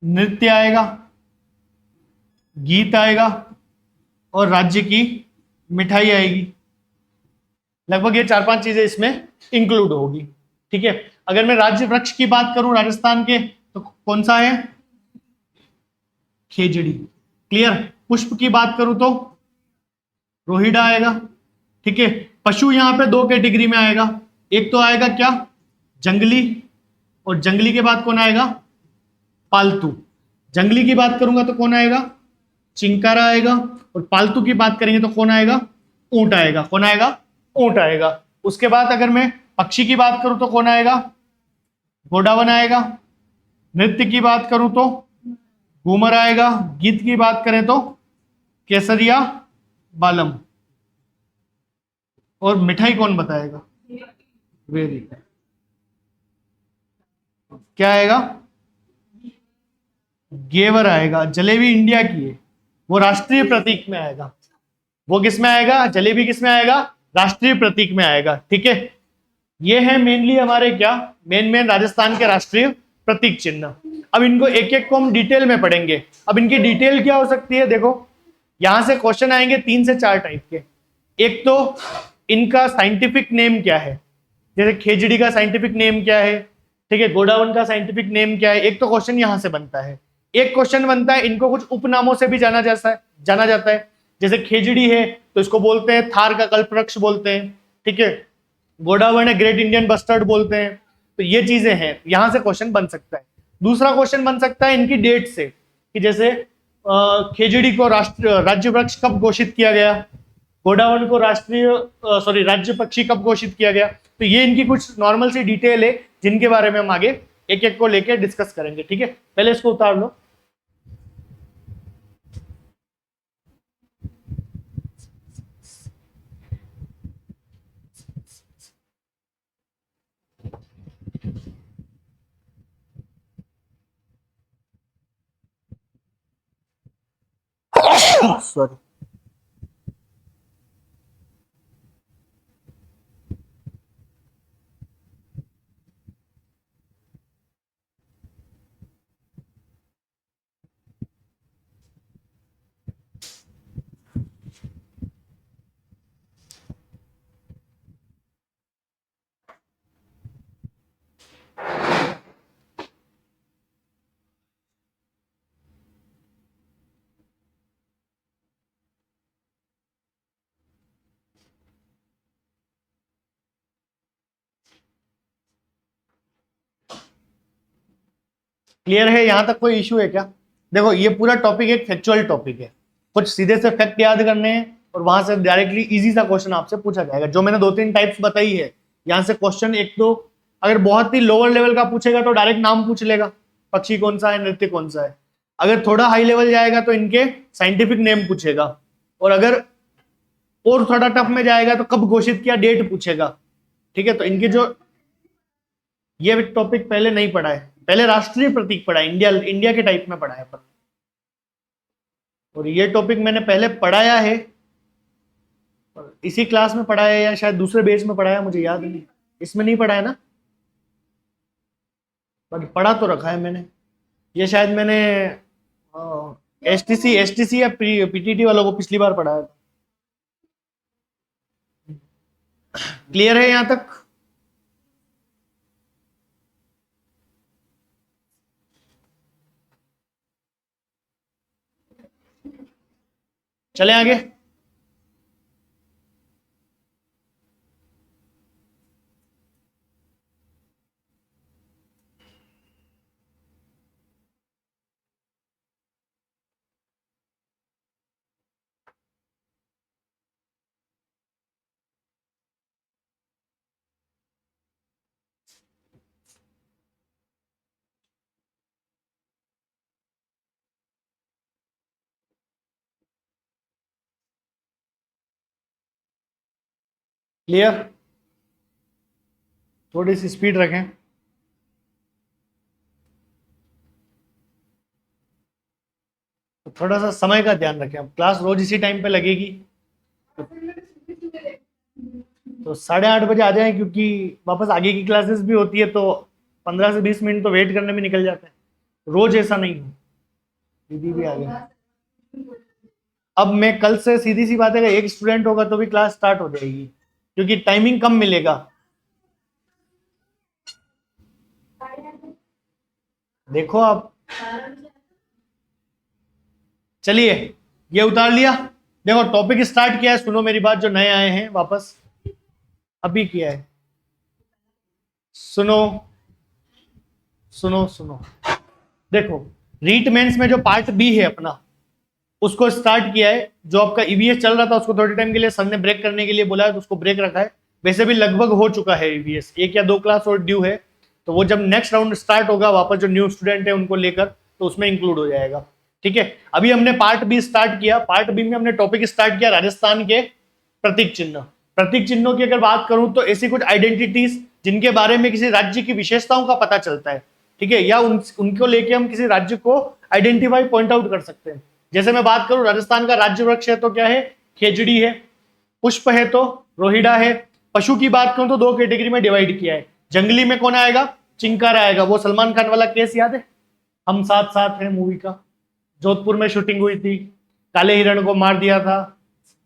नृत्य आएगा, गीत आएगा और राज्य की मिठाई आएगी। लगभग ये 4-5 चीजें इसमें इंक्लूड होगी। ठीक है, अगर मैं राज्य वृक्ष की बात करूं राजस्थान के तो कौन सा है? खेजड़ी। क्लियर। पुष्प की बात करूं तो रोहिड़ा आएगा। ठीक है, पशु यहां पे दो कैटेगरी में आएगा। एक तो आएगा क्या? जंगली, और जंगली के बाद कौन आएगा? पालतू। जंगली की बात करूंगा तो कौन आएगा? चिंकारा आएगा। और पालतू की बात करेंगे तो कौन आएगा? ऊंट आएगा। कौन आएगा? ऊंट आएगा। उसके बाद अगर मैं पक्षी की बात करूं तो कौन आएगा? गोडावन आएगा। नृत्य की बात करूं तो घूमर आएगा। गीत की बात करें तो केसरिया बालम। और मिठाई कौन बताएगा? वेरी। क्या आएगा? गेवर आएगा। जलेबी इंडिया की है, वो राष्ट्रीय प्रतीक में आएगा। वो किस में आएगा? जलेबी किस में आएगा? राष्ट्रीय प्रतीक में आएगा। ठीक है, ये है मेनली हमारे क्या, मेन राजस्थान के राष्ट्रीय प्रतीक चिन्ह। अब इनको एक एक को हम डिटेल में पढ़ेंगे। अब इनकी डिटेल क्या हो सकती है? देखो, यहां से क्वेश्चन आएंगे 3 से 4 टाइप के। एक तो इनका साइंटिफिक नेम क्या है, जैसे खेजड़ी का साइंटिफिक नेम क्या है, ठीक है, गोडावन का साइंटिफिक नेम क्या है, एक तो क्वेश्चन यहां से बनता है। एक क्वेश्चन बनता है इनको कुछ उपनामों से भी जाना जाता है। जैसे खेजड़ी है तो इसको बोलते हैं थार का कल्पवृक्ष बोलते हैं। ठीक है, गोडावन है ग्रेट इंडियन बस्टर्ड बोलते हैं। तो ये चीजें हैं, यहां से क्वेश्चन बन सकता है। दूसरा क्वेश्चन बन सकता है इनकी डेट से, कि जैसे खेजड़ी को राज्य वृक्ष कब घोषित किया गया, गोडावन को राज्य पक्षी कब घोषित किया गया। तो ये इनकी कुछ नॉर्मल सी डिटेल है जिनके बारे में हम आगे एक एक को लेकर डिस्कस करेंगे। ठीक है, पहले इसको उतार लो। सॉरी। क्लियर है? यहां तक कोई इश्यू है क्या? देखो, ये पूरा टॉपिक एक फैक्चुअल टॉपिक है। कुछ सीधे से फैक्ट याद करने हैं और वहां से डायरेक्टली इजी सा क्वेश्चन आपसे पूछा जाएगा। जो मैंने 2-3 टाइप्स बताई है, यहां से क्वेश्चन एक तो अगर बहुत ही लोअर लेवल का पूछेगा तो डायरेक्ट नाम पूछ लेगा, पक्षी कौन सा है, नृत्य कौन सा है। अगर थोड़ा हाई लेवल जाएगा तो इनके साइंटिफिक नेम पूछेगा। और अगर और थोड़ा टफ में जाएगा तो कब घोषित किया, डेट पूछेगा। ठीक है, तो इनके जो ये टॉपिक पहले नहीं पढ़ा है, पहले राष्ट्रीय प्रतीक पढ़ा है, इंडिया इंडिया के टाइप में पढ़ा है पर। और ये टॉपिक मैंने पहले पढ़ाया है, इसी क्लास में पढ़ा है या शायद दूसरे बेच में पढ़ा है, मुझे याद नहीं। इसमें नहीं पढ़ा है ना? बाकी पढ़ा तो रखा है मैंने। ये शायद मैंने एसटीसी या पीटीटी वालों को पिछली बार पढ़ाया था। क्लियर है यहां तक? चले आगे। क्लियर? थोड़ी सी स्पीड रखें। तो थोड़ा सा समय का ध्यान रखें। अब क्लास रोज इसी टाइम पे लगेगी, तो 8:30 बजे आ जाएं, क्योंकि वापस आगे की क्लासेस भी होती है तो 15 से 20 मिनट तो वेट करने में निकल जाते हैं। रोज ऐसा नहीं हो। दीदी भी आ गया। अब मैं कल से सीधी सी बात है, अगर एक स्टूडेंट होगा तो भी क्लास स्टार्ट हो जाएगी, क्योंकि टाइमिंग कम मिलेगा। देखो आप, चलिए ये उतार लिया। देखो टॉपिक स्टार्ट किया है, सुनो मेरी बात, जो नए आए हैं वापस अभी किया है, सुनो सुनो सुनो। देखो रीट मेंस में जो पार्ट बी है अपना, उसको स्टार्ट किया है। जो आपका ईवीएस चल रहा था उसको थोड़े टाइम के लिए सर ने ब्रेक करने के लिए बोला है, तो उसको ब्रेक रखा है। वैसे भी लगभग हो चुका है ईवीएस, 1 या 2 क्लास और ड्यू है। तो वो जब नेक्स्ट राउंड स्टार्ट होगा वापस, जो न्यू स्टूडेंट है उनको लेकर, तो उसमें इंक्लूड हो जाएगा। ठीक है, अभी हमने पार्ट बी स्टार्ट किया। पार्ट बी में हमने टॉपिक स्टार्ट किया राजस्थान के प्रतीक चिन्ह। प्रतीक चिन्हों की अगर बात करूं तो ऐसी कुछ आइडेंटिटीज जिनके बारे में किसी राज्य की विशेषताओं का पता चलता है, ठीक है, या उनको लेके हम किसी राज्य को आइडेंटिफाई पॉइंट आउट कर सकते हैं। जैसे मैं बात करूं, राजस्थान का राज्य वृक्ष है तो क्या है, खेजड़ी है। पुष्प है तो रोहिड़ा है। पशु की बात करूं तो 2 कैटेगरी में डिवाइड किया है। जंगली में कौन आएगा, चिंकार आएगा। वो सलमान खान वाला केस याद है, हम साथ साथ हैं मूवी का, जोधपुर में शूटिंग हुई थी, काले हिरण को मार दिया था,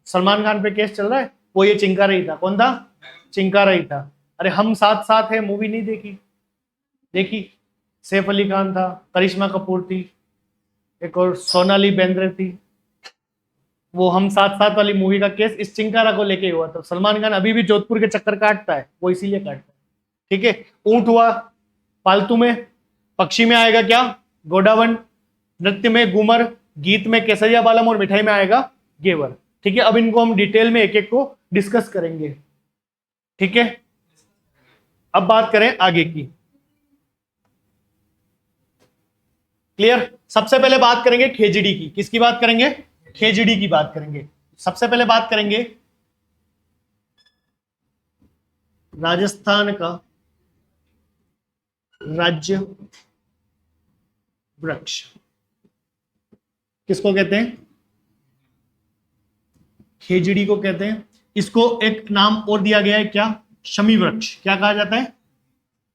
सलमान खान पे केस चल रहा है, वो ये चिंकारा ही था। कौन था, चिंकारा ही था। अरे हम साथ साथ है मूवी नहीं देखी, देखी, सैफ अली खान था, करिश्मा कपूर थी, एक और सोनाली बेंद्रे थी। वो हम साथ साथ वाली मूवी का केस इस चिंकारा को लेके हुआ था। सलमान खान अभी भी जोधपुर के चक्कर काटता है, वो इसीलिए काटता है। ठीक है, ऊंट हुआ पालतू में। पक्षी में आएगा क्या, गोडावन। नृत्य में घूमर, गीत में केसरिया बालम, और मिठाई में आएगा घेवर। ठीक है, अब इनको हम डिटेल में एक एक को डिस्कस करेंगे। ठीक है, अब बात करें आगे की। क्लियर, सबसे पहले बात करेंगे खेजड़ी की। किसकी बात करेंगे, खेजड़ी की बात करेंगे। सबसे पहले बात करेंगे राजस्थान का राज्य वृक्ष किसको कहते हैं, खेजड़ी को कहते हैं। इसको एक नाम और दिया गया है, क्या, शमी वृक्ष। क्या कहा जाता है,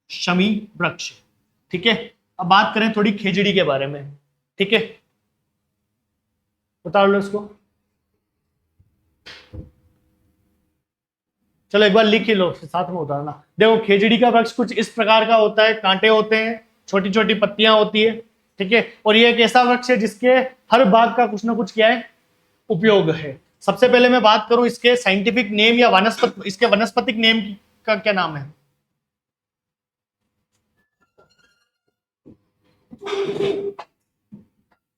शमी वृक्ष। ठीक है, अब बात करें थोड़ी खेजड़ी के बारे में। ठीक है, बता लो इसको। चलो एक बार लिख ही लो, साथ में उतारना। देखो खेजड़ी का वृक्ष कुछ इस प्रकार का होता है, कांटे होते हैं, छोटी छोटी पत्तियां होती है। ठीक है, और ये एक ऐसा वृक्ष है जिसके हर भाग का कुछ ना कुछ क्या है, उपयोग है। सबसे पहले मैं बात करूं इसके साइंटिफिक नेम या वनस्पति, इसके वनस्पतिक नेम का क्या नाम है।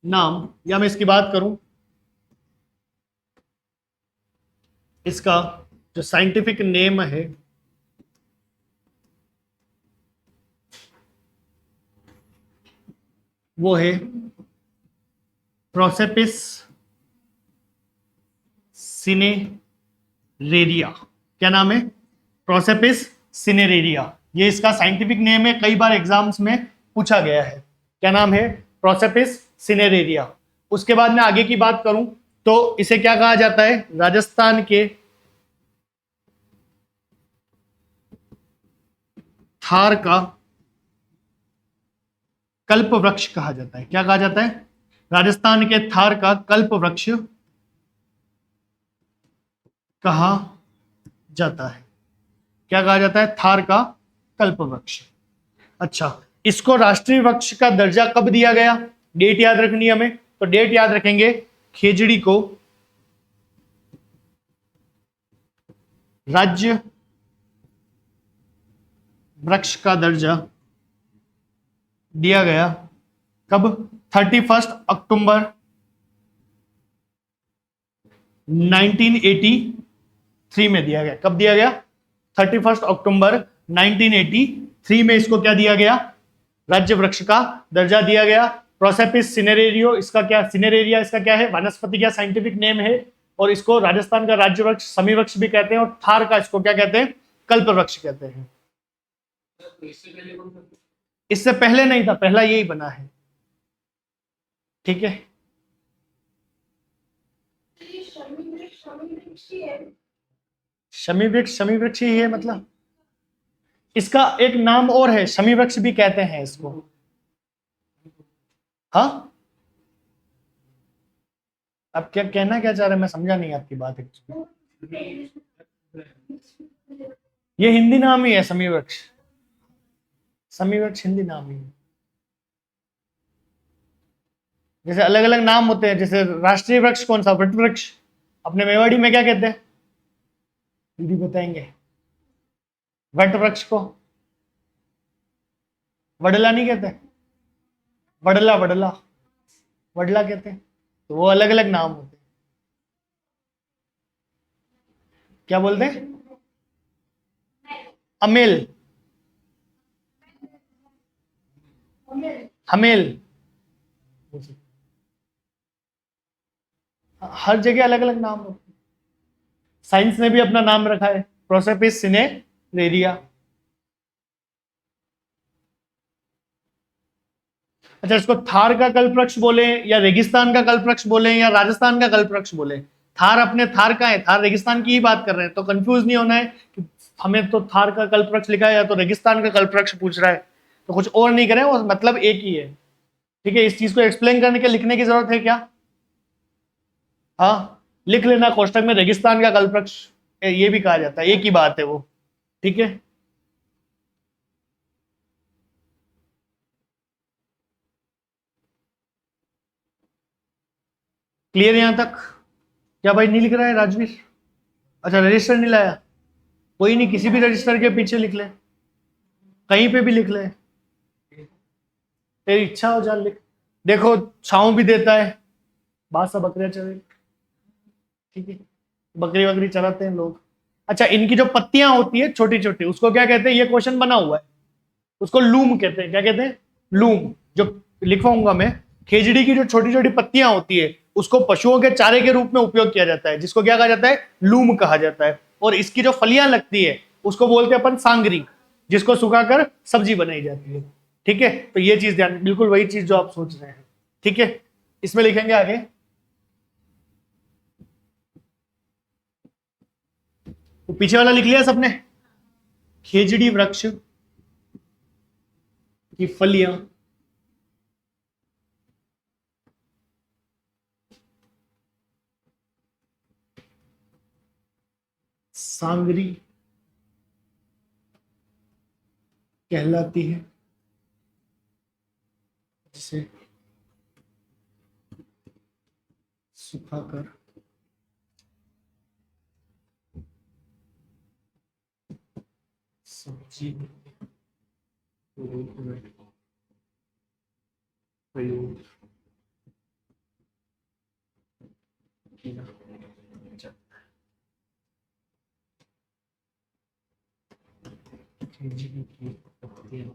नाम, या मैं इसकी बात करूं, इसका जो साइंटिफिक नेम है वो है प्रोसेपिस सिनेरेरिया। क्या नाम है, प्रोसेपिस सिनेरेरिया। ये इसका साइंटिफिक नेम है, कई बार एग्जाम्स में पूछा गया है। क्या नाम है, प्रोसेपिस सिनेरेरिया। उसके बाद में आगे की बात करूं तो इसे क्या कहा जाता है, राजस्थान के थार का कल्प वृक्ष कहा जाता है। क्या कहा जाता है, राजस्थान के थार का कल्प वृक्ष कहा जाता है। क्या कहा जाता है, थार का कल्प वृक्ष। अच्छा, इसको राष्ट्रीय वृक्ष का दर्जा कब दिया गया, डेट याद रखनी है हमें। तो डेट याद रखेंगे, खेजड़ी को राज्य वृक्ष का दर्जा दिया गया कब, 31 अक्टूबर 1983 में दिया गया। कब दिया गया, 31 अक्टूबर 1983 में इसको क्या दिया गया, राज्य वृक्ष का दर्जा दिया गया। प्रोसेपिस सिनेरेरियो, इसका क्या, सिनेरेरिया इसका क्या है, वनस्पति का साइंटिफिक नेम है। और इसको राजस्थान का राज्य वृक्ष समी वृक्ष भी कहते हैं, और थार का इसको क्या कहते हैं, कल्प वृक्ष कहते हैं। इससे पहले नहीं था, पहला यही बना है। ठीक है, शमी वृक्ष ही है, मतलब इसका एक नाम और है, शमी वृक्ष भी कहते हैं इसको। हाँ, आप क्या कहना क्या चाह रहे हैं, मैं समझा नहीं आपकी बात एक्चुअली। ये हिंदी नाम ही है समी वृक्ष। समी वृक्ष हिंदी नाम ही है। जैसे अलग अलग नाम होते हैं, जैसे राष्ट्रीय वृक्ष कौन सा, वट वृक्ष। अपने मेवाड़ी में क्या कहते हैं, दीदी बताएंगे। वट वृक्ष को वडला नहीं कहते, वडला वडला वडला कहते हैं। तो वो अलग अलग नाम होते हैं। क्या बोलते हैं, अमेल, हमेल। हर जगह अलग अलग नाम होते हैं। साइंस ने भी अपना नाम रखा है, प्रोसेपिस सिनेरेरिया। अच्छा, इसको थार का कल्पवृक्ष बोले या रेगिस्तान का कल्पवृक्ष बोले या राजस्थान का कल्पवृक्ष बोले। थार अपने थार का है, थार रेगिस्तान की ही बात कर रहे हैं, तो कंफ्यूज नहीं होना है कि हमें तो थार का कल्पवृक्ष लिखा है या तो रेगिस्तान का कल्पवृक्ष पूछ रहा है, तो कुछ और नहीं करें, वो मतलब एक ही है। ठीक है, इस चीज को एक्सप्लेन करने के लिखने की जरूरत है क्या। हाँ, लिख लेना कोष्टक में, रेगिस्तान का कल्पवृक्ष ये भी कहा जाता है, एक ही बात है वो। ठीक है, क्लियर यहां तक। क्या भाई नहीं लिख रहा है राजवीर। अच्छा, रजिस्टर नहीं लाया, कोई नहीं, किसी भी रजिस्टर के पीछे लिख ले, कहीं पे भी लिख ले, तेरी इच्छा हो जा लिख। देखो छाँव भी देता है, बात सब बकरियां चले। ठीक है, बकरी वकरी चलाते हैं लोग। अच्छा, इनकी जो पत्तियां होती है छोटी छोटी, उसको क्या कहते हैं, ये क्वेश्चन बना हुआ है, उसको लूम कहते हैं। क्या कहते हैं, लूम। जो लिखवाऊंगा मैं, खेजड़ी की जो छोटी छोटी पत्तियां होती है, उसको पशुओं के चारे के रूप में उपयोग किया जाता है, जिसको क्या कहा जाता है, लूम कहा जाता है। और इसकी जो फलियां लगती है उसको बोलते हैं अपन सांगरी, जिसको सुखाकर सब्जी बनाई जाती है। ठीक है, तो ये चीज ध्यान, बिल्कुल वही चीज जो आप सोच रहे हैं। ठीक है, इसमें लिखेंगे आगे, तो पीछे वाला लिख लिया सबने। खेजड़ी वृक्ष की फलियां सांगरी कहलाती है, जिसे सुखाकर सब्जी के रूप में प्रयोग किया जाता है। खेजड़ी की पत्तियां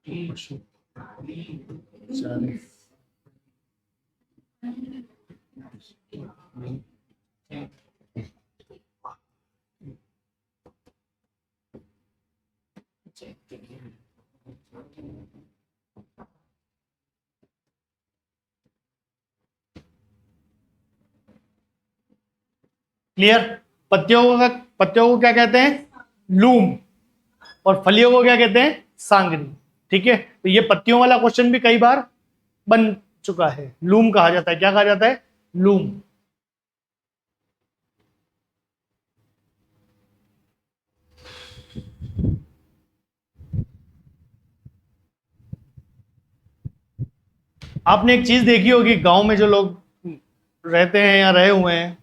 पशु चारे क्लियर। पत्तियों को क्या कहते हैं, लूम, और फलियों को क्या कहते हैं, सांगरी। ठीक है, तो ये पत्तियों वाला क्वेश्चन भी कई बार बन चुका है। लूम कहा जाता है, क्या कहा जाता है, लूम। आपने एक चीज देखी होगी, गांव में जो लोग रहते हैं या रहे हुए हैं,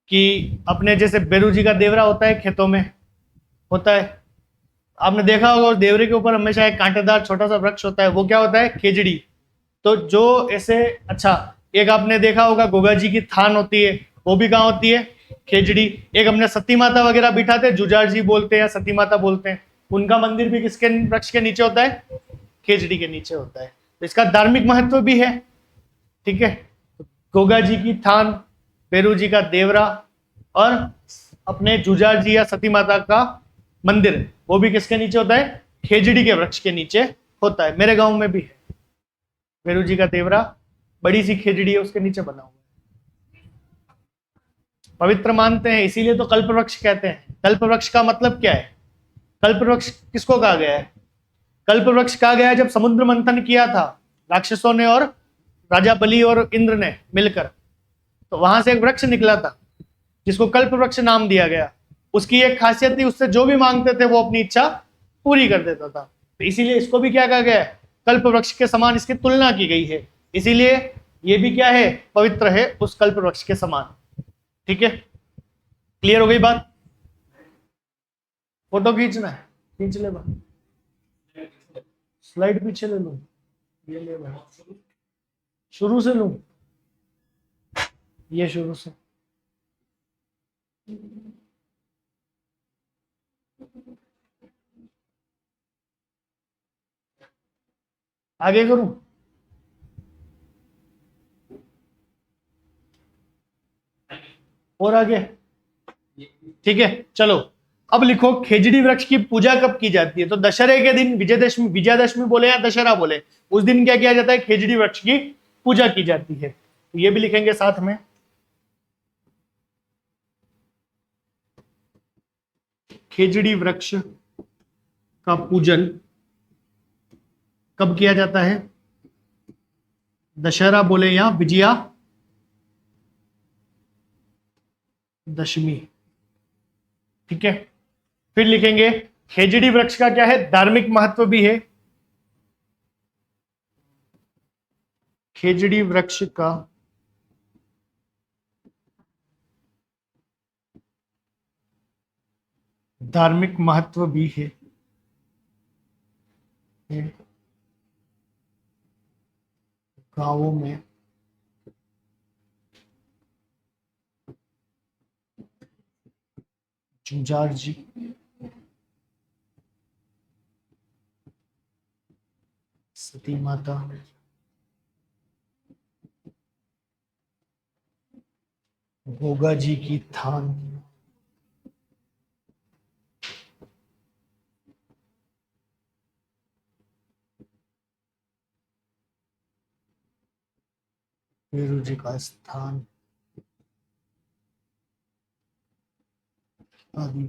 कि अपने जैसे बेरू जी का देवरा होता है, खेतों में होता है, आपने देखा होगा, और देवरे के ऊपर हमेशा एक कांटेदार छोटा सा वृक्ष होता है, वो क्या होता है, खेजड़ी। तो जो ऐसे, अच्छा, एक आपने देखा होगा गोगा जी की थान होती है, वो भी कहाँ होती है, खेजड़ी। एक हमने सती माता वगैरह बिठाते हैं, जुजाड़ जी बोलते हैं या सती माता बोलते हैं, उनका मंदिर भी किसके वृक्ष के नीचे होता है, खेजड़ी के नीचे होता है। तो इसका धार्मिक महत्व भी है। ठीक है, गोगा जी की थान, बेरू जी का देवरा, और अपने जुजार जी या सती माता का मंदिर वो भी किसके नीचे होता है? खेजड़ी के वृक्ष के नीचे होता है। मेरे गांव में भी है, वेरू जी का तेवरा, बड़ी सी खेजड़ी है, उसके नीचे बना हुआ है। पवित्र मानते हैं, इसीलिए तो कल्प वृक्ष कहते हैं। कल्प वृक्ष का मतलब क्या है? कल्प वृक्ष किसको कहा गया है? कल्प वृक्ष कहा गया है जब समुद्र मंथन किया था राक्षसों ने और राजा बलि और इंद्र ने मिलकर, तो वहां से एक वृक्ष निकला था जिसको कल्प वृक्ष नाम दिया गया। उसकी एक खासियत थी, उससे जो भी मांगते थे वो अपनी इच्छा पूरी कर देता था, तो इसीलिए इसको भी क्या कहा गया है? कल्प वृक्ष के समान इसकी तुलना की गई है, इसीलिए ये भी क्या है? पवित्र है उस कल्प वृक्ष के समान। ठीक है, क्लियर हो गई बात? फोटो खींचना है, खींच ले भाई, स्लाइड पीछे ले लूं, ये ले भाई, शुरू से लूं, ये शुरू से। आगे करूं? और आगे? ठीक है, चलो अब लिखो खेजड़ी वृक्ष की पूजा कब की जाती है? तो दशहरे के दिन, विजयदशमी, विजयादशमी बोले या दशहरा बोले, उस दिन क्या किया जाता है? खेजड़ी वृक्ष की पूजा की जाती है। तो ये भी लिखेंगे साथ में, खेजड़ी वृक्ष का पूजन कब किया जाता है? दशहरा बोले या विजया दशमी। ठीक है, फिर लिखेंगे खेजड़ी वृक्ष का क्या है? धार्मिक महत्व भी है। खेजड़ी वृक्ष का धार्मिक महत्व भी है। गांवों में जुजार जी सती माता गोगा जी की थान वीरू जी का स्थान आदि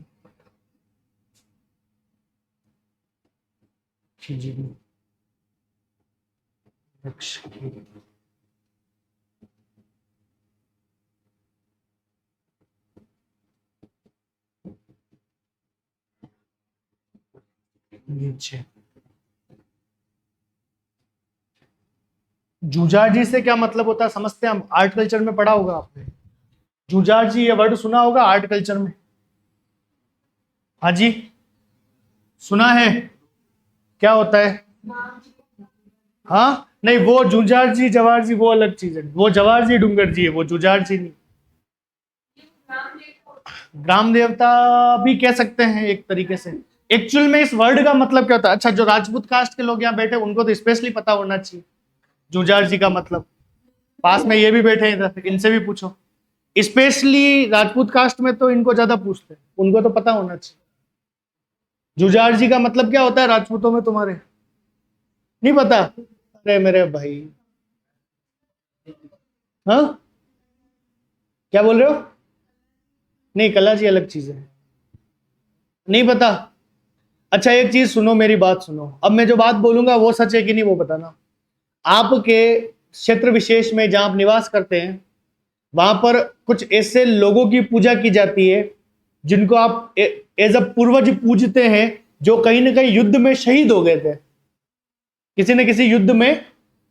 खेजड़ी वृक्ष के नीचे। जुजार जी से क्या मतलब होता है समझते हैं हम, आर्ट कल्चर में पढ़ा होगा आपने। जुजार जी ये वर्ड सुना होगा आर्ट कल्चर में। हाँ जी, सुना है? क्या होता है? हाँ नहीं, वो जुजार जी जवार जी वो अलग चीज है, वो जवार जी डूंगर जी है, वो जुजार जी नहीं। ग्राम देवता भी कह सकते हैं एक तरीके से। एक्चुअल में इस वर्ड का मतलब क्या होता है? अच्छा, जो राजपूत कास्ट के लोग यहाँ बैठे उनको तो स्पेशली पता होना चाहिए जुजार जी का मतलब। पास में ये भी बैठे हैं इधर, इनसे भी पूछो। स्पेशली राजपूत कास्ट में तो इनको ज्यादा पूछते हैं, उनको तो पता होना चाहिए जुजार जी का मतलब क्या होता है राजपूतों में। तुम्हारे नहीं पता? अरे मेरे भाई, हाँ क्या बोल रहे हो? नहीं, कला जी अलग चीज है, नहीं पता? अच्छा एक चीज सुनो, मेरी बात सुनो, अब मैं जो बात बोलूंगा वो सच है कि नहीं वो बताना। आपके क्षेत्र विशेष में जहां आप निवास करते हैं वहां पर कुछ ऐसे लोगों की पूजा की जाती है जिनको आप एज अ पूर्वज पूजते हैं, जो कहीं ना कहीं युद्ध में शहीद हो गए थे, किसी न किसी युद्ध में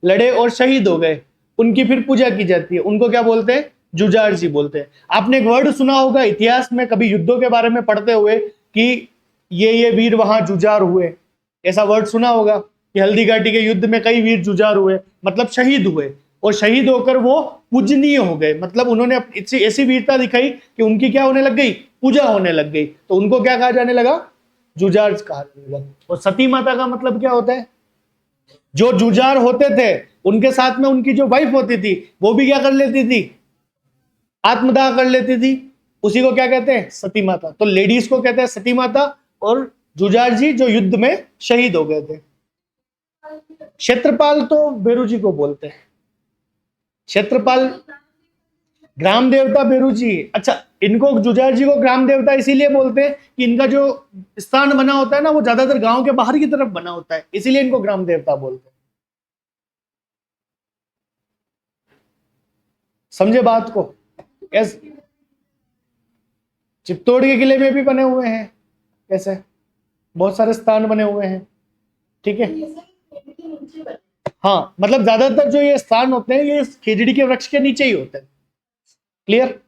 लड़े और शहीद हो गए, उनकी फिर पूजा की जाती है। उनको क्या बोलते हैं? जुजार जी बोलते हैं। आपने एक वर्ड सुना होगा इतिहास में कभी युद्धों के बारे में पढ़ते हुए कि ये वीर वहां जुजार हुए, ऐसा वर्ड सुना होगा कि हल्दी घाटी के युद्ध में कई वीर जुजार हुए, मतलब शहीद हुए, और शहीद होकर वो पूजनीय हो गए, मतलब उन्होंने ऐसी वीरता दिखाई कि उनकी क्या होने लग गई? पूजा होने लग गई, तो उनको क्या कहा जाने लगा? जुजार कहा जाने लगा। और सती माता का मतलब क्या होता है? जो जुजार होते थे उनके साथ में उनकी जो वाइफ होती थी वो भी क्या कर लेती थी? आत्मदाह कर लेती थी। उसी को क्या कहते हैं, सती माता। तो लेडीज को कहते हैं सती माता, और जुझार जी जो युद्ध में शहीद हो गए थे। क्षेत्रपाल तो बेरू जी को बोलते हैं। क्षेत्रपाल ग्राम देवता बेरू जी। अच्छा, इनको जुझार जी को ग्राम देवता इसीलिए बोलते हैं कि इनका जो स्थान बना होता है ना, वो ज्यादातर गांव के बाहर की तरफ बना होता है, इसीलिए इनको ग्राम देवता बोलते हैं। समझे बात को? यस। चित्तौड़ के किले में भी बने हुए हैं, कैसे बहुत सारे स्थान बने हुए हैं। ठीक है, हाँ, मतलब ज्यादातर जो ये स्थान होते हैं ये खेजड़ी के वृक्ष के नीचे ही होते हैं। क्लियर?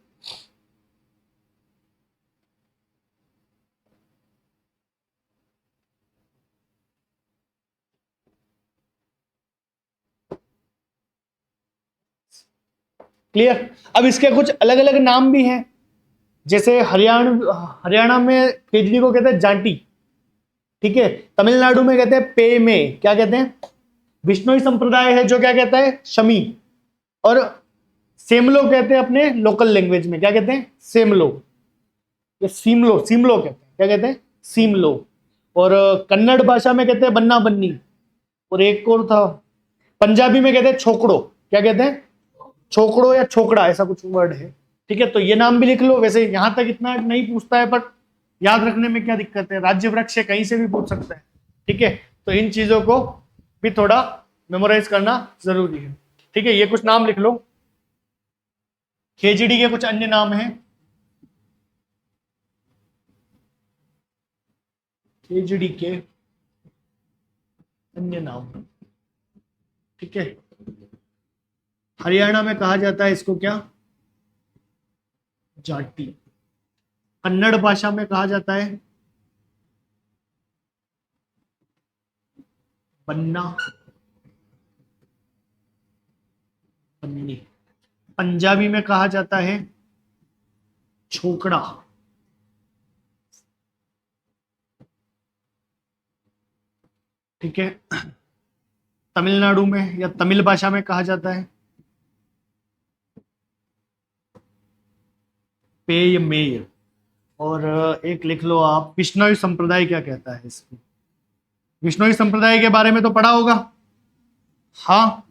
क्लियर? अब इसके कुछ अलग अलग नाम भी हैं, जैसे हरियाणा में खेजड़ी को कहते हैं जाटी। ठीक है, तमिलनाडु में कहते हैं पे में, क्या कहते हैं, बिश्नोई संप्रदाय है जो क्या कहता है, शमी। और सेमलो कहते हैं अपने लोकल लैंग्वेज में, क्या कहते हैं, सेमलो या सीमलो। सीमलो कहते हैं, क्या कहते हैं, सीमलो। और कन्नड़ भाषा में कहते हैं बन्ना बन्नी। और एक और था, पंजाबी में कहते हैं छोकड़ो, क्या कहते हैं, छोकड़ो या छोकड़ा, ऐसा कुछ वर्ड है। ठीक है, तो ये नाम भी लिख लो। वैसे यहां तक इतना नहीं पूछता है, पर याद रखने में क्या दिक्कत है, राज्य वृक्ष कहीं से भी पूछ सकता है। ठीक है, तो इन चीजों को भी थोड़ा मेमोराइज करना जरूरी है। ठीक है, ये कुछ नाम लिख लो। खेजड़ी के कुछ अन्य नाम हैं। खेजड़ी के अन्य नाम, ठीक है, हरियाणा में कहा जाता है इसको क्या, जाटी। कन्नड़ भाषा में कहा जाता है बन्ना बन्नी। पंजाबी में कहा जाता है छोकड़ा। ठीक है, तमिलनाडु में या तमिल भाषा में कहा जाता है पेय मेय। और एक लिख लो आप, बिश्नोई संप्रदाय क्या कहता है इसको। बिश्नोई संप्रदाय के बारे में तो पढ़ा होगा, हाँ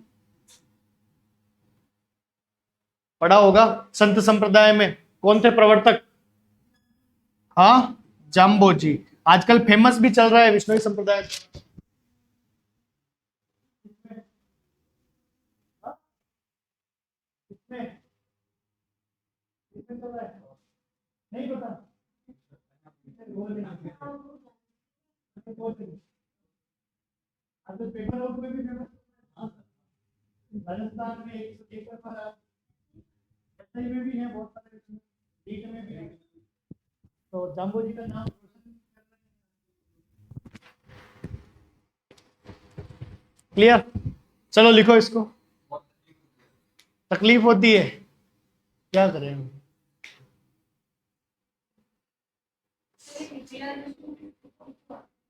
पढ़ा होगा। संत संप्रदाय में कौन थे प्रवर्तक, हाँ जाम्बो जी। आजकल फेमस भी चल रहा है बिश्नोई संप्रदाय। नहीं पता, पेपर आउट में भी राजस्थान में एक में भी है, बहुत सारे लीग में भी है। तो जाम्बो जी का नाम क्लियर? चलो लिखो इसको। तकलीफ होती है, क्या करें।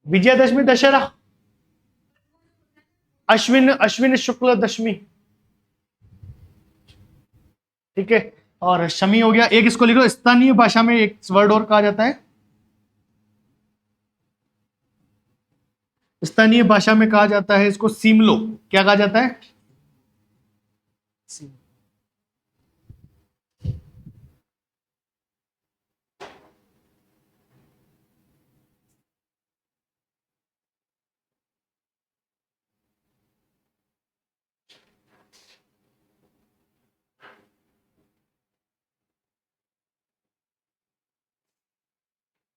विजयादशमी दशहरा, अश्विन अश्विन शुक्ल दशमी। ठीक है, और शमी हो गया। एक इसको लिखो, स्थानीय भाषा में एक वर्ड और कहा जाता है, स्थानीय भाषा में कहा जाता है इसको सीमलो। क्या कहा जाता है,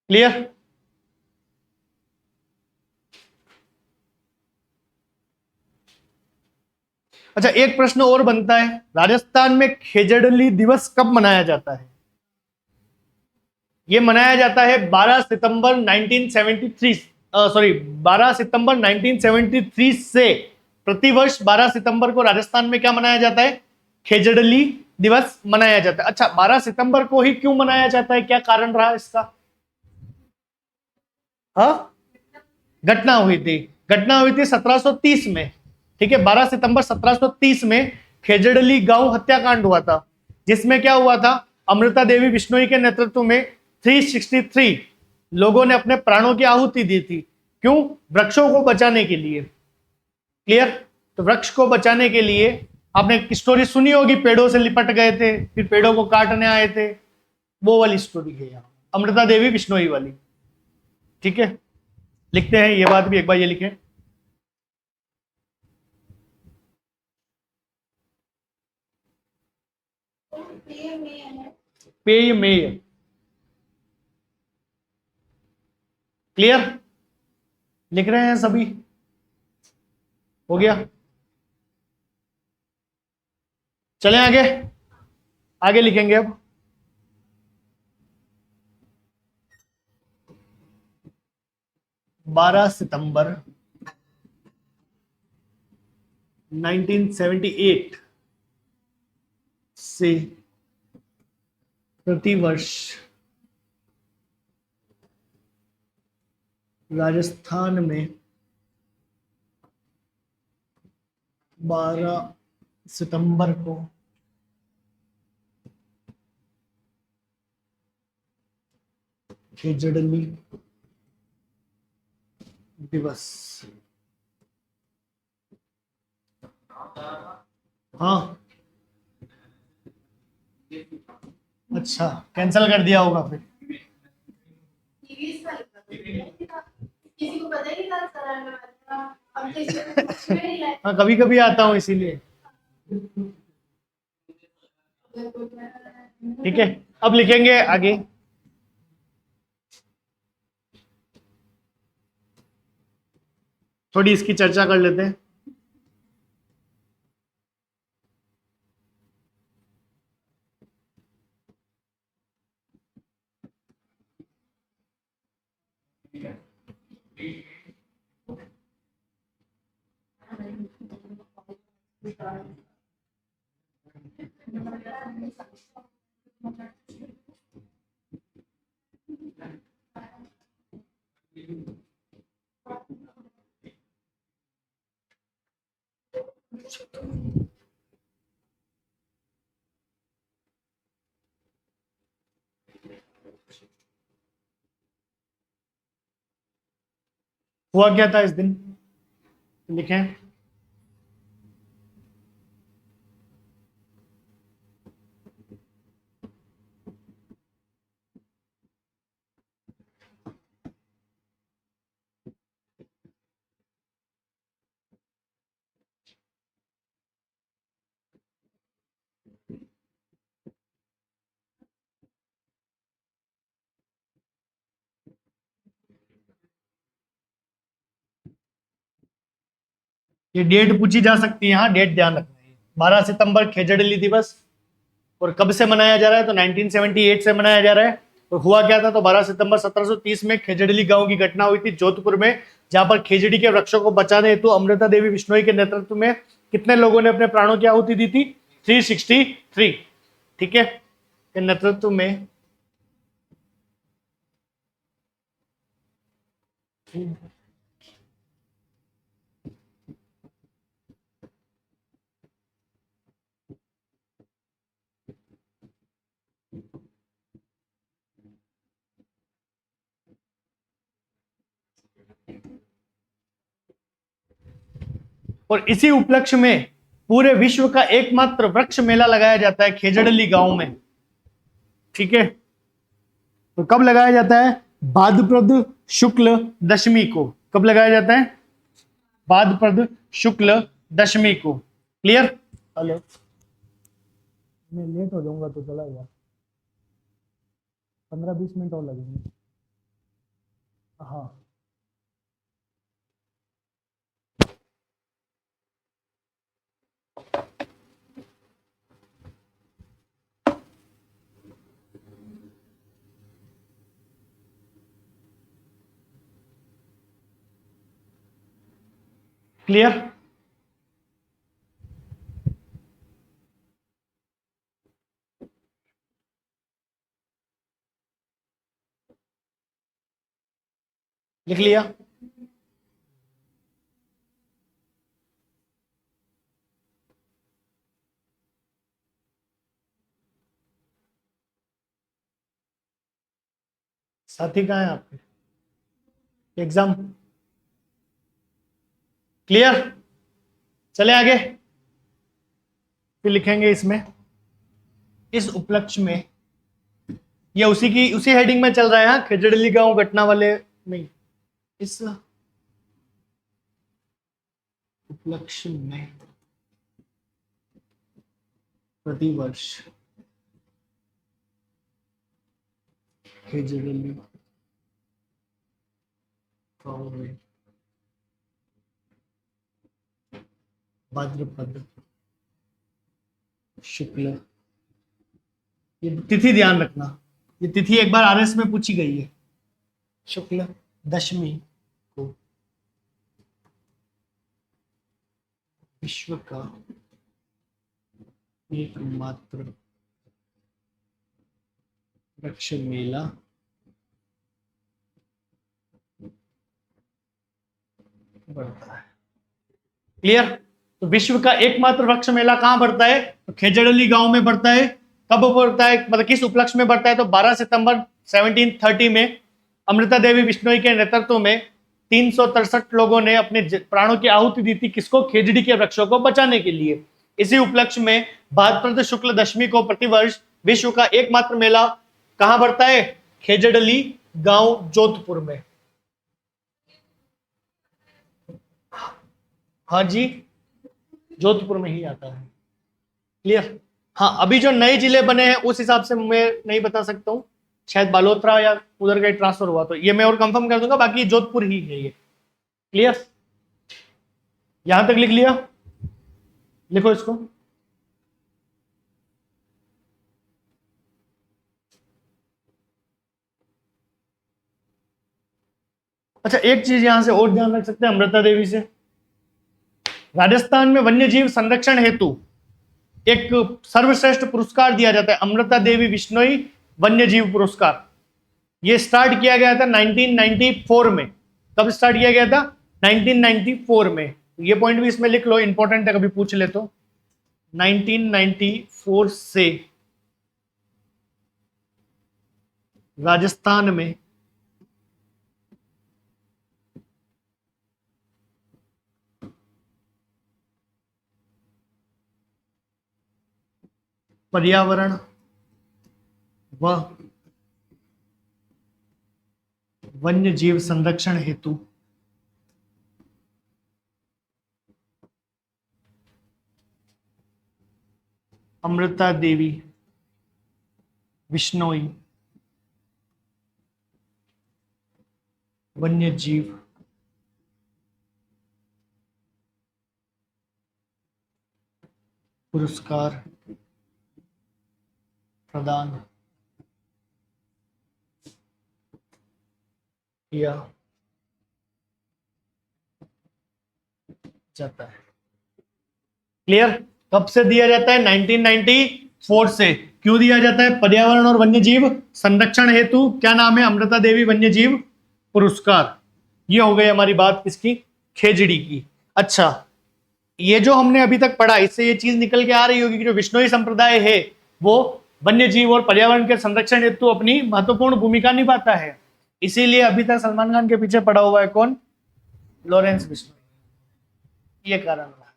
क्लियर? अच्छा, एक प्रश्न और बनता है, राजस्थान में खेजड़ली दिवस कब मनाया जाता है? यह मनाया जाता है 12 सितंबर 1973, सॉरी 12 सितंबर 1973 से। प्रतिवर्ष 12 सितंबर को राजस्थान में क्या मनाया जाता है, खेजड़ली दिवस मनाया जाता है। अच्छा, 12 सितंबर को ही क्यों मनाया जाता है, क्या कारण रहा इसका? हाँ, घटना हुई थी, घटना हुई थी 1730 में। ठीक है, 12 सितंबर 1730 में खेजड़ली गांव हत्याकांड हुआ था, जिसमें क्या हुआ था, अमृता देवी बिश्नोई के नेतृत्व में 363 लोगों ने अपने प्राणों की आहुति दी थी। क्यों? वृक्षों को बचाने के लिए। क्लियर? तो वृक्ष को बचाने के लिए आपने एक स्टोरी सुनी होगी, पेड़ों से लिपट गए थे, फिर पेड़ों को काटने आए थे, वो वाली स्टोरी है यहाँ, अमृता देवी बिश्नोई वाली। ठीक है, लिखते हैं ये बात भी, एक बार ये लिखें। पेय मेय। क्लियर? लिख रहे हैं सभी? हो गया? चलें आगे, आगे लिखेंगे अब। बारह सितंबर 1978 से प्रतिवर्ष राजस्थान में 12 सितंबर को खेजड़ली दिवस। हाँ, अच्छा, कैंसिल कर दिया होगा फिर। किसी को पता ही नहीं था। हाँ, कभी कभी आता हूँ इसीलिए। ठीक है, अब लिखेंगे आगे। थोड़ी इसकी चर्चा कर लेते हैं। हुआ क्या था इस दिन, लिखें। ये डेट पूछी जा सकती है, यहाँ डेट ध्यान रखना है। 12 सितंबर खेजड़ली दिवस, और कब से मनाया जा रहा है? तो 1978 से मनाया जा रहा है। और हुआ क्या था? तो 12 सितंबर 1730 में खेजड़ली गांव की घटना हुई थी जोधपुर में, जहां पर खेजड़ी के वृक्षों को बचाने हेतु अमृता देवी बिश्नोई के नेतृत्व में कितने लोगों ने अपने प्राणों की आहुति दी थी? 363। ठीक है, के नेतृत्व में और इसी उपलक्ष्य में पूरे विश्व का एकमात्र वृक्ष मेला लगाया जाता है खेजड़ली गांव में। ठीक है, तो कब लगाया जाता है? भाद्रपद शुक्ल दशमी को। कब लगाया जाता है? भाद्रपद शुक्ल दशमी को। क्लियर? हेलो, मैं लेट हो जाऊंगा तो चला गया, 15-20 मिनट और लगेंगे। हाँ, क्लियर? लिख लिया? साथी कहाँ है आपके? Exam clear? चले आगे, फिर लिखेंगे इसमें, इस उपलक्ष्य में, ये उसी हेडिंग में चल रहा है, हाँ, खेजड़ली गांव घटना वाले में, इस उपलक्ष्य में प्रतिवर्ष खेजड़ली गांव में भाद्रपद शुक्ल, ये तिथि ध्यान रखना, ये तिथि एक बार आरएस में पूछी गई है, शुक्ल दशमी को विश्व का एकमात्र वृक्ष मेला बढ़ता है। क्लियर? तो विश्व का एकमात्र वृक्ष मेला कहां बढ़ता है? तो खेजड़ली गांव में बढ़ता है। कब बढ़ता है, मतलब किस उपलक्ष्य में बढ़ता है? तो 12 सितंबर 1730 में अमृता देवी बिश्नोई के नेतृत्व में 363 लोगों ने अपने प्राणों की आहुति दी थी, किसको? खेजड़ी के वृक्षों को बचाने के लिए। इसी उपलक्ष्य में भाद्रपद शुक्ल दशमी को प्रतिवर्ष विश्व का एकमात्र मेला कहां बढ़ता है? खेजड़ली गांव जोधपुर में। हाँ जी, जोधपुर में ही आता है। क्लियर? हाँ, अभी जो नए जिले बने हैं उस हिसाब से मैं नहीं बता सकता हूँ, शायद बालोतरा या उधर का ट्रांसफर हुआ, तो ये मैं और कंफर्म कर दूंगा, बाकी जोधपुर ही है ये। क्लियर? यहां तक लिख लिया? लिखो इसको। अच्छा, एक चीज यहां से और ध्यान रख सकते हैं अमृता देवी से, राजस्थान में वन्य जीव संरक्षण हेतु एक सर्वश्रेष्ठ पुरस्कार दिया जाता है, अमृता देवी बिश्नोई वन्य जीव पुरस्कार। ये स्टार्ट किया गया था 1994 में। कब स्टार्ट किया गया था? 1994 में। ये पॉइंट भी इसमें लिख लो, इंपॉर्टेंट है, कभी पूछ ले तो। 1994 से राजस्थान में पर्यावरण व वन्य जीव संरक्षण हेतु अमृता देवी बिश्नोई वन्य जीव पुरस्कार प्रदान किया जाता है। क्लियर? कब से दिया जाता है? 1994 से। क्यों दिया जाता है? पर्यावरण और वन्य जीव संरक्षण हेतु। क्या नाम है? अमृता देवी वन्य जीव पुरस्कार। ये हो गई हमारी बात किसकी? खेजड़ी की। अच्छा, ये जो हमने अभी तक पढ़ा, इससे ये चीज निकल के आ रही होगी कि जो विश्नोई संप्रदाय है वो वन्य जीव और पर्यावरण के संरक्षण हेतु अपनी महत्वपूर्ण भूमिका निभाता है। इसीलिए अभी तक सलमान खान के पीछे पड़ा हुआ है कौन? लॉरेंस बिश्नोई। ये कारण रहा।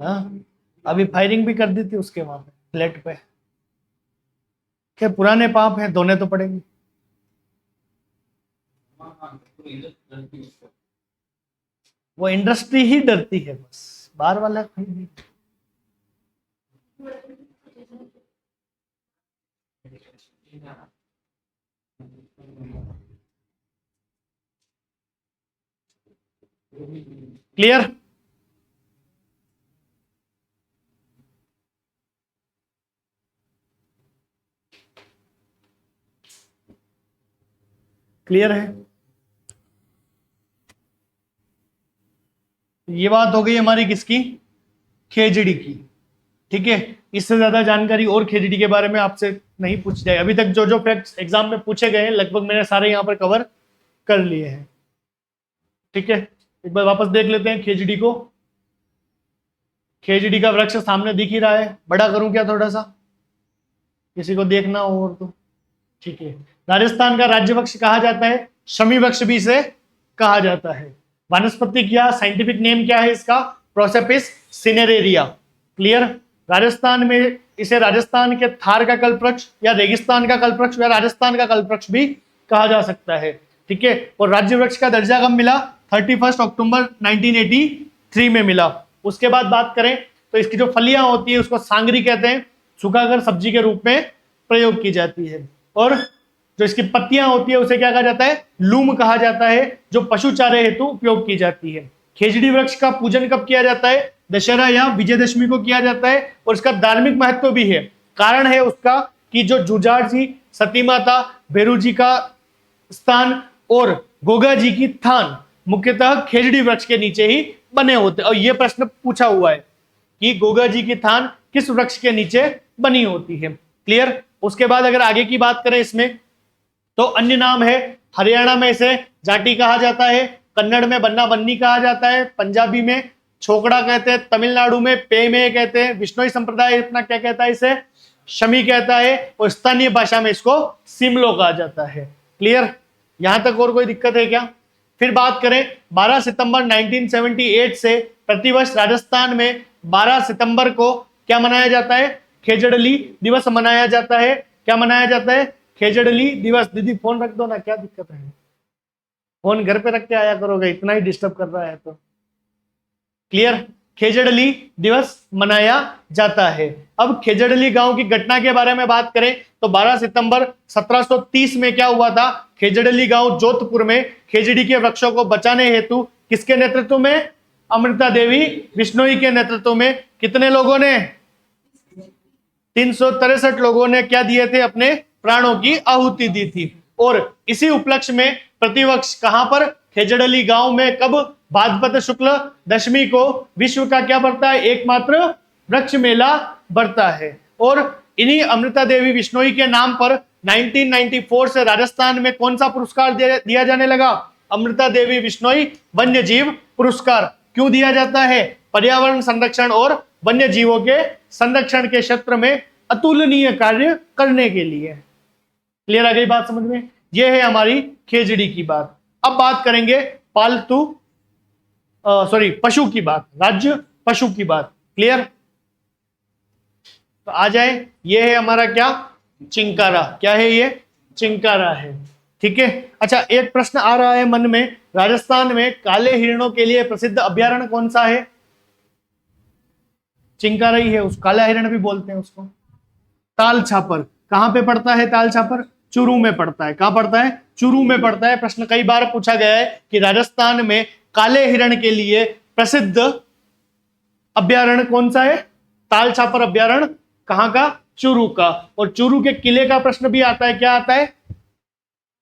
हाँ, अभी फायरिंग भी कर दी थी उसके वहां पे फ्लैट पे। क्या पुराने पाप हैं, धोने तो पड़ेंगे। वो इंडस्ट्री ही डरती है, बस बाहर वाला कोई नहीं। क्लियर? क्लियर है? ये बात हो गई हमारी किसकी? खेजड़ी की। ठीक है, इससे ज्यादा जानकारी और खेजड़ी के बारे में आपसे नहीं पूछ जाए। अभी तक जो जो फैक्ट्स एग्जाम में पूछे गए हैं लगभग मैंने सारे यहां पर कवर कर लिए हैं। ठीक है, एक बार वापस देख लेते हैं खेजड़ी को। खेजड़ी का वृक्ष सामने दिख ही रहा है, बड़ा करूं क्या थोड़ा सा, किसी को देखना हो और तो ठीक है। राजस्थान का राज्य वृक्ष कहा जाता है, शमी वृक्ष भी इसे कहा जाता है। वनस्पति क्या, साइंटिफिक नेम क्या है इसका, प्रोसेपिस सिनेरेरिया। क्लियर। राजस्थान में इसे राजस्थान के थार का कल्पवृक्ष या रेगिस्तान का कल्पवृक्ष या राजस्थान का कल्पवृक्ष भी कहा जा सकता है। ठीक है। और राज्य वृक्ष का दर्जा कब मिला, 31 अक्टूबर 1983 में मिला। उसके बाद बात करें तो इसकी जो फलियां होती है उसको सांगरी कहते हैं, सुखाकर सब्जी के रूप में प्रयोग की जाती है। और जो इसकी पत्तियां होती है उसे क्या कहा जाता है, लूम कहा जाता है, जो पशु चारे हेतु उपयोग की जाती है। खेजड़ी वृक्ष का पूजन कब किया जाता है, दशहरा या विजयदशमी को किया जाता है। और इसका धार्मिक महत्व भी है, कारण है उसका कि जो जुजाड़ जी, सती माता, भैरू जी का स्थान और गोगा जी की थान मुख्यतः खेजड़ी वृक्ष के नीचे ही बने होते। और यह प्रश्न पूछा हुआ है कि गोगा जी की थान किस वृक्ष के नीचे बनी होती है। क्लियर। उसके बाद अगर आगे की बात करें इसमें तो अन्य नाम है, हरियाणा में इसे जाटी कहा जाता है, कन्नड़ में बन्ना बन्नी कहा जाता है, पंजाबी में छोकड़ा कहते हैं, तमिलनाडु में पेमे कहते हैं, विश्नोई संप्रदाय अपना क्या कहता है, इसे शमी कहता है, और स्थानीय भाषा में इसको सिमलो कहा जाता है। क्लियर। यहां तक और कोई दिक्कत है क्या। फिर बात करें 12 सितंबर 1978 से प्रतिवर्ष राजस्थान में 12 सितंबर को क्या मनाया जाता है, खेजड़ली दिवस मनाया जाता है। क्या मनाया जाता है, खेजड़ली दिवस। दीदी फोन रख दो ना, क्या दिक्कत है, फोन घर पे रख के आया करोगे, इतना ही डिस्टर्ब कर रहा है तो। क्लियर। खेजड़ली दिवस मनाया जाता है। अब खेजड़ली गांव की घटना के बारे में बात करें तो 12 सितंबर 1730 में क्या हुआ था, खेजड़ली गांव जोधपुर में खेजड़ी के वृक्षों को बचाने हेतु किसके नेतृत्व में, अमृता देवी विश्नोई के नेतृत्व में कितने लोगों ने, 363 लोगों ने क्या दिए थे, अपने प्राणों की आहुति दी थी। और इसी उपलक्ष्य में प्रतिवर्ष कहां पर, खेजड़ली गांव में कब, भाद्रपद शुक्ल दशमी को विश्व का क्या बढ़ता है, एकमात्र वृक्ष मेला बढ़ता है। और इन्हीं अमृता देवी विश्नोई के नाम पर 1994 से राजस्थान में कौन सा पुरस्कार दिया जाने लगा, अमृता देवी विश्नोई वन्य जीव पुरस्कार। क्यों दिया जाता है, पर्यावरण संरक्षण और वन्य जीवों के संरक्षण के क्षेत्र में अतुलनीय कार्य करने के लिए। क्लियर आ गई बात समझ में। यह है हमारी खेजड़ी की बात। अब बात करेंगे पालतू पशु की बात, राज्य पशु की बात। क्लियर। तो आ जाए, यह है हमारा क्या, चिंकारा। क्या है ये, चिंकारा है। ठीक है। अच्छा, एक प्रश्न आ रहा है मन में, राजस्थान में काले हिरणों के लिए प्रसिद्ध अभयारण्य कौन सा है, चिंकारा ही है, उस काला हिरण भी बोलते हैं उसको। ताल छापर कहां पे पड़ता है, ताल छापर चूरू में पड़ता है। कहां पड़ता है, चूरू में पड़ता है। प्रश्न कई बार पूछा गया है कि राजस्थान में काले हिरण के लिए प्रसिद्ध अभयारण्य कौन सा है, ताल छापर अभयारण्य कहां का, चूरू का। और चूरू के किले का प्रश्न भी आता है। क्या आता है,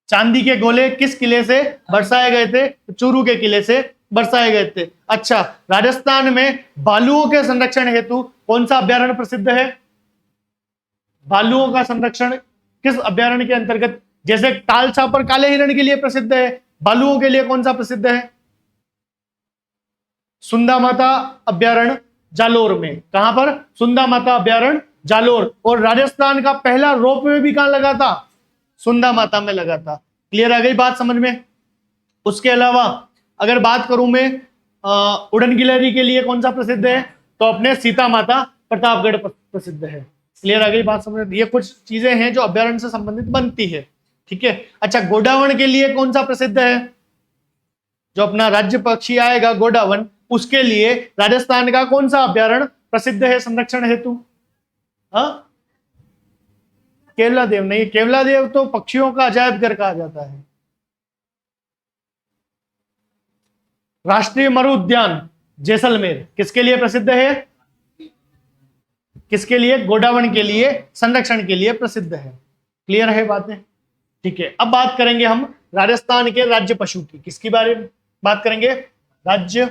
चांदी के गोले किस किले से बरसाए गए थे, चूरू के किले से बरसाए गए थे। अच्छा, राजस्थान में भालुओं के संरक्षण हेतु कौन सा अभयारण्य प्रसिद्ध है, भालुओं का संरक्षण किस अभयारण्य के अंतर्गत, जैसे ताल छापर काले हिरण के लिए प्रसिद्ध है, भालुओं के लिए कौन सा प्रसिद्ध है, सुंदा माता अभयारण्य जालोर में। कहां पर, सुंदा माता अभयारण्य जालोर। और राजस्थान का पहला रोपवे भी कहां लगा था, सुंदा माता में लगा था। क्लियर आ गई बात समझ में। उसके अलावा अगर बात करूं मैं उड़न गिलहरी के लिए कौन सा प्रसिद्ध है, तो अपने सीता माता प्रतापगढ़ प्रसिद्ध है। क्लियर आ गई बात समझ में। ये कुछ चीजें हैं जो अभयारण्य से संबंधित बनती है। ठीक है। अच्छा, गोडावन के लिए कौन सा प्रसिद्ध है, जो अपना राज्य पक्षी आएगा गोडावन, उसके लिए राजस्थान का कौन सा अभयारण्य प्रसिद्ध है संरक्षण हेतु, केवला देव नहीं, केवला देव तो पक्षियों का अजायब घर कहा जाता है। राष्ट्रीय मरु उद्यान जैसलमेर किसके लिए प्रसिद्ध है, किसके लिए, गोडावन के लिए, संरक्षण के लिए प्रसिद्ध है। क्लियर है बातें। ठीक है। अब बात करेंगे हम राजस्थान के राज्य पशु की, किसकी बारे में बात करेंगे, राज्य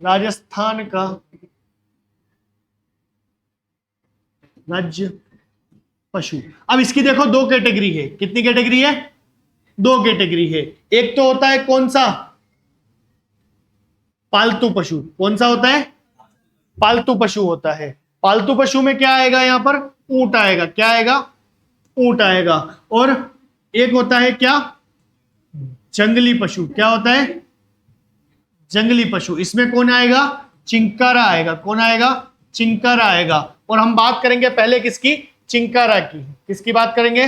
राजस्थान का राज्य पशु। अब इसकी देखो दो कैटेगरी है, कितनी कैटेगरी है, दो कैटेगरी है। एक तो होता है कौन सा, पालतू पशु कौन सा होता है? पालतू पशु होता है। पालतू पशु में क्या आएगा? यहां पर ऊंट आएगा। क्या आएगा? ऊंट आएगा। और एक होता है क्या? जंगली पशु। क्या होता है? जंगली पशु। इसमें कौन आएगा? चिंकारा आएगा। कौन आएगा? चिंकारा आएगा। और हम बात करेंगे पहले किसकी? चिंकारा की। किसकी बात करेंगे?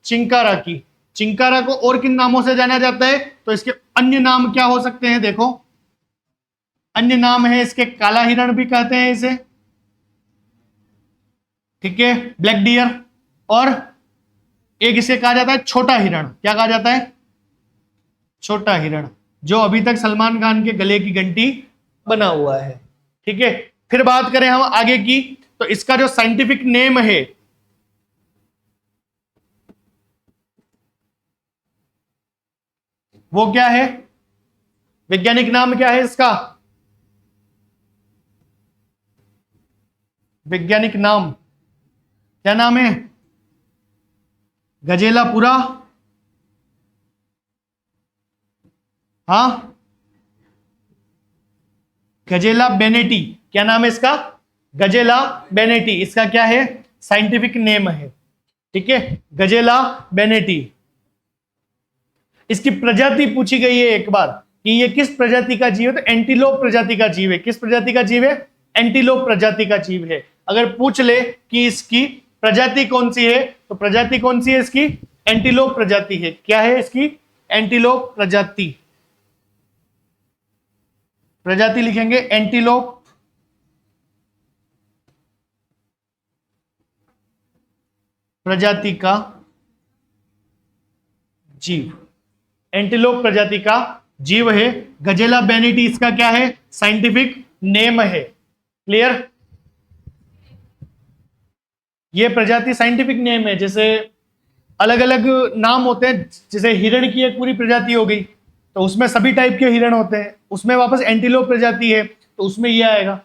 चिंकारा की। चिंकारा को और किन नामों से जाना जाता है? तो इसके अन्य नाम क्या हो सकते हैं? देखो, अन्य नाम है इसके, काला हिरण भी कहते हैं इसे, ठीक है, ब्लैक डियर। और एक इसे कहा जाता है छोटा हिरण। क्या कहा जाता है? छोटा हिरण, जो अभी तक सलमान खान के गले की घंटी बना हुआ है। ठीक है, फिर बात करें हम आगे की, तो इसका जो साइंटिफिक नेम है वो क्या है? वैज्ञानिक नाम क्या है इसका? वैज्ञानिक नाम क्या नाम है? गजेलापुरा। हाँ, गजेला बेनेटी। क्या नाम है इसका? गजेला बेनेटी। इसका क्या है? साइंटिफिक नेम है। ठीक है, गजेला बेनेटी। इसकी प्रजाति पूछी गई है एक बार कि ये किस प्रजाति का जीव है, तो एंटीलोप प्रजाति का जीव है। किस प्रजाति का जीव है? एंटीलोप प्रजाति का जीव है। अगर पूछ ले कि इसकी प्रजाति कौन सी है, तो प्रजाति कौन सी है इसकी? एंटीलोप प्रजाति है। क्या है इसकी? एंटीलोप प्रजाति। प्रजाति लिखेंगे एंटीलोप प्रजाति का जीव। एंटीलोप प्रजाति का जीव है गजेला बेनिटी। इसका क्या है? साइंटिफिक नेम है। क्लियर? ये प्रजाति साइंटिफिक नेम है। जैसे अलग अलग नाम होते हैं, जैसे हिरण की एक पूरी प्रजाति हो गई, तो उसमें सभी टाइप के हिरण होते हैं, उसमें वापस एंटीलोप प्रजाति है, तो उसमें ये आएगा।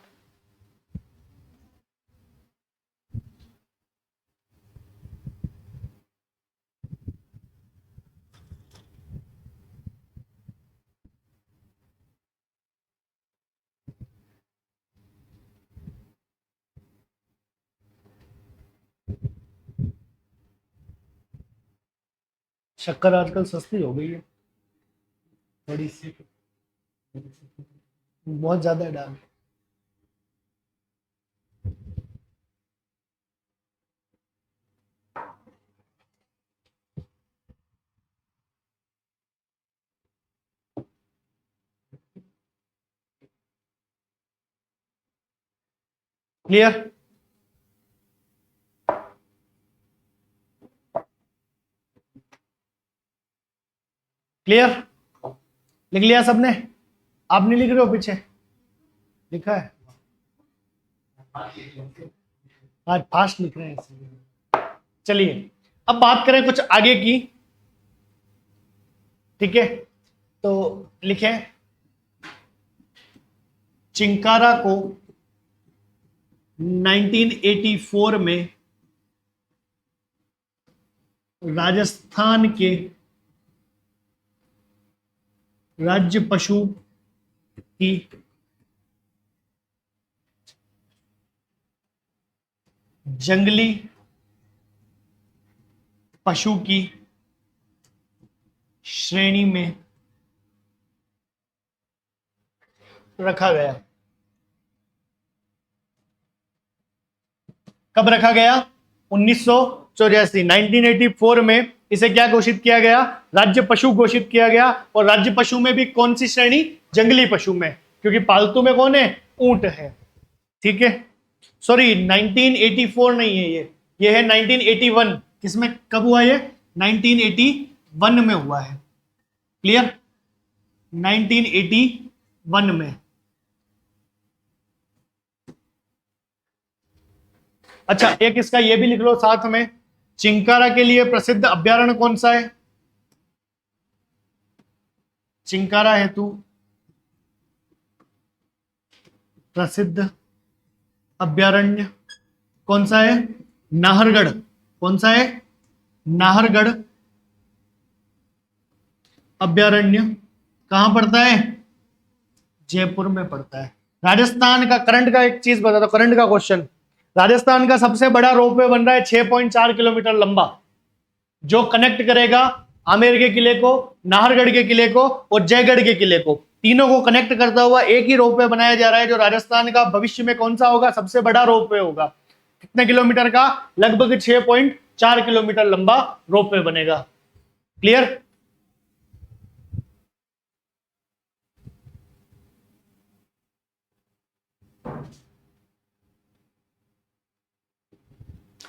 शक्कर आजकल सस्ती हो गई है थोड़ी सी, बहुत ज्यादा डाल। क्लियर? क्लियर? लिख लिया सबने? आप नहीं लिख रहे हो? पीछे लिखा है? आज फास्ट लिख रहे हैं। चलिए अब बात करें कुछ आगे की। ठीक है, तो लिखें चिंकारा को 1984 में राजस्थान के राज्य पशु की जंगली पशु की श्रेणी में रखा गया। कब रखा गया? 1984, 1984 में इसे क्या घोषित किया गया? राज्य पशु घोषित किया गया। और राज्य पशु में भी कौन सी श्रेणी? जंगली पशु में, क्योंकि पालतू में कौन है? ऊंट है। ठीक है, सॉरी 1984 नहीं है ये है 1981। किसमें, कब हुआ ये? 1981 में हुआ है। क्लियर? 1981 में। अच्छा, एक इसका ये भी लिख लो साथ में, चिंकारा के लिए प्रसिद्ध अभ्यारण्य कौन सा है? चिंकारा हेतु प्रसिद्ध अभ्यारण्य कौन सा है? नाहरगढ़। कौन सा है? नाहरगढ़ अभ्यारण्य। कहां पड़ता है? जयपुर में पड़ता है। राजस्थान का करंट का एक चीज बता दो, करंट का क्वेश्चन। राजस्थान का सबसे बड़ा रोपवे बन रहा है 6.4 किलोमीटर लंबा, जो कनेक्ट करेगा आमेर के किले को, नाहरगढ़ के किले को और जयगढ़ के किले को। तीनों को कनेक्ट करता हुआ एक ही रोपवे बनाया जा रहा है, जो राजस्थान का भविष्य में कौन सा होगा, सबसे बड़ा रोपवे होगा। कितने किलोमीटर का, लगभग 6.4 किलोमीटर लंबा रोपवे बनेगा। क्लियर?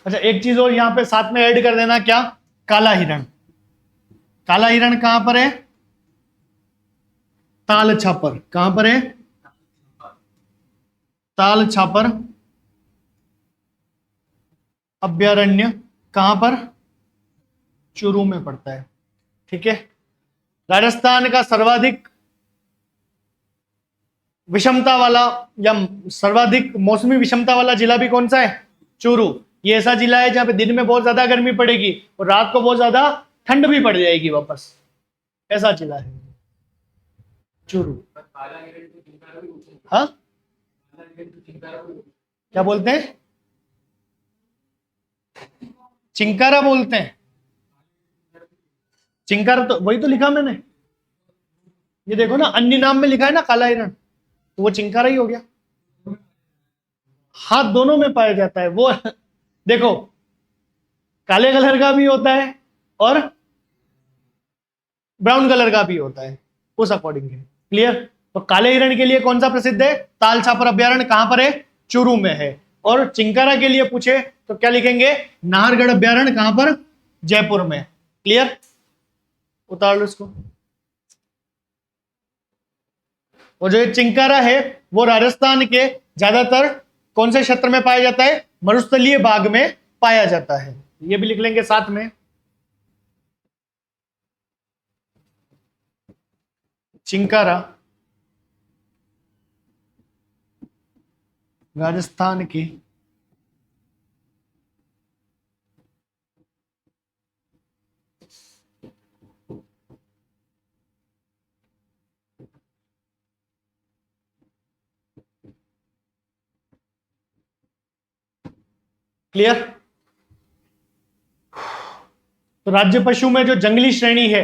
अच्छा, एक चीज और यहां पे साथ में ऐड कर देना, क्या, काला हिरण। काला हिरण कहां पर है, ताल छापर। कहां पर है, ताल छापर अभ्यारण्य कहां पर, चूरू में पड़ता है। ठीक है। राजस्थान का सर्वाधिक विषमता वाला या सर्वाधिक मौसमी विषमता वाला जिला भी कौन सा है, चूरू। ये ऐसा जिला है जहां पे दिन में बहुत ज्यादा गर्मी पड़ेगी और रात को बहुत ज्यादा ठंड भी पड़ जाएगी वापस, ऐसा जिला है चूरू। हाँ, क्या बोलते हैं, चिंकारा बोलते हैं। चिंकारा तो वही तो लिखा मैंने, ये देखो ना, अन्य नाम में लिखा है ना काला हिरण, तो वो चिंकारा ही हो गया। हाँ, दोनों में पाया जाता है वो। देखो, काले कलर का भी होता है और ब्राउन कलर का भी होता है, उस अकॉर्डिंग है। क्लियर? तो काले हिरण के लिए कौन सा प्रसिद्ध है, ताल छापर अभ्यारण्य कहां पर है, चूरू में है। और चिंकारा के लिए पूछे तो क्या लिखेंगे, नाहरगढ़ अभ्यारण्य कहां पर, जयपुर में। क्लियर? उतार लो इसको। और जो चिंकारा है वो राजस्थान के ज्यादातर कौन से क्षेत्र में पाया जाता है, मरुस्थलीय भाग में पाया जाता है। ये भी लिख लेंगे साथ में। चिंकारा राजस्थान के क्लियर? तो राज्य पशु में जो जंगली श्रेणी है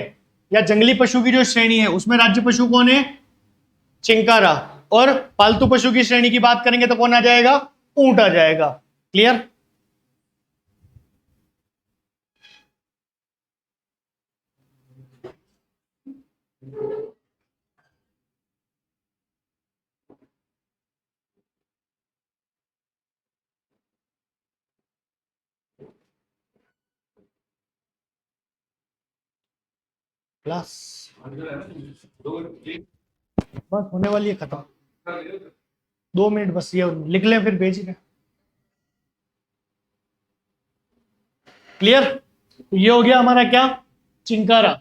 या जंगली पशु की जो श्रेणी है उसमें राज्य पशु कौन है, चिंकारा। और पालतू पशु की श्रेणी की बात करेंगे तो कौन आ जाएगा, ऊंट आ जाएगा। क्लियर? क्लास बस होने वाली है, खत्म। 2 मिनट बस, ये लिख लें फिर भेज दें। क्लियर? ये हो गया हमारा क्या, चिंकारा।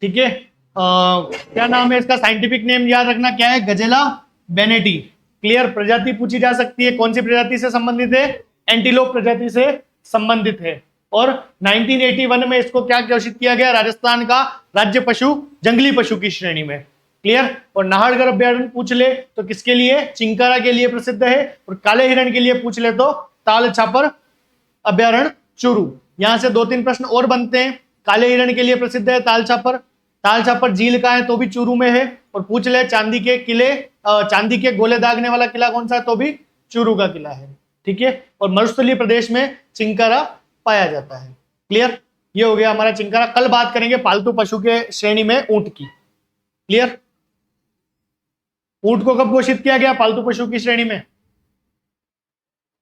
ठीक है। क्या नाम है इसका, साइंटिफिक नेम याद रखना क्या है, गजेला बेनेटी। क्लियर? प्रजाति पूछी जा सकती है, कौन सी प्रजाति से संबंधित है, एंटीलोप प्रजाति से संबंधित है। और 1981 में इसको क्या घोषित किया गया, राजस्थान का राज्य पशु जंगली पशु की श्रेणी में। क्लियर? और नाहरगढ़ अभ्यारण्य पूछ ले तो किसके लिए, चिंकारा के लिए प्रसिद्ध है। और काले हिरण के लिए पूछ ले तो ताल छापर अभ्यारण्य चूरू। यहां से 2-3 प्रश्न और बनते हैं। काले हिरण के लिए प्रसिद्ध है ताल छापर, ताल छापर झील का है तो भी चूरू में है। और पूछ ले चांदी के किले, चांदी के गोले दागने वाला किला कौन सा है, तो भी चूरू का किला है। ठीक है। और मरुस्थलीय प्रदेश में चिंकारा पाया जाता है। क्लियर? ये हो गया हमारा चिंकारा। कल बात करेंगे पालतू पशु के श्रेणी में ऊंट की। क्लियर? ऊंट को कब घोषित किया गया पालतू पशु की श्रेणी में,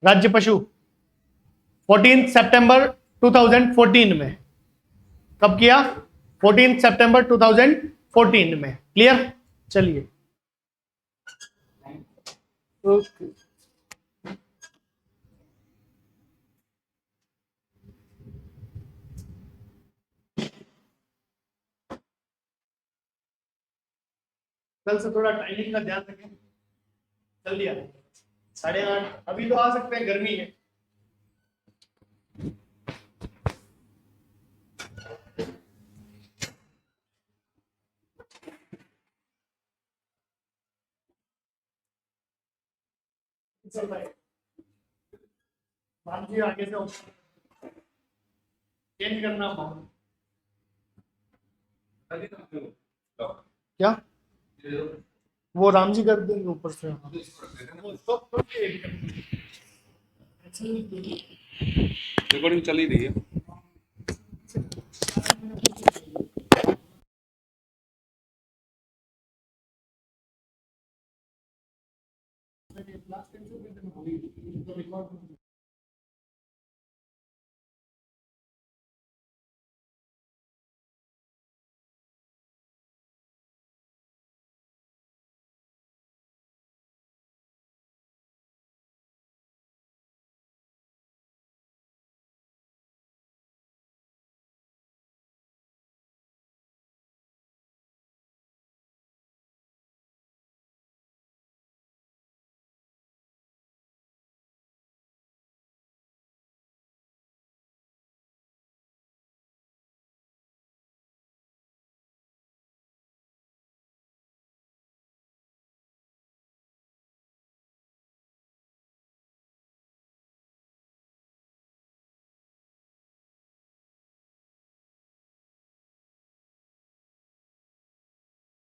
राज्य पशु, 14 सितंबर 2014 में। कब किया, 14 सितंबर 2014 में। क्लियर? चलिए, कल से थोड़ा टाइमिंग का ध्यान रखें। जल्दी आ 8:30, अभी तो आ सकते हैं, गर्मी है। राम जी आगे से चेंज करना क्या, वो राम जी कर देंगे ऊपर से। रिकॉर्डिंग चल ही रही है।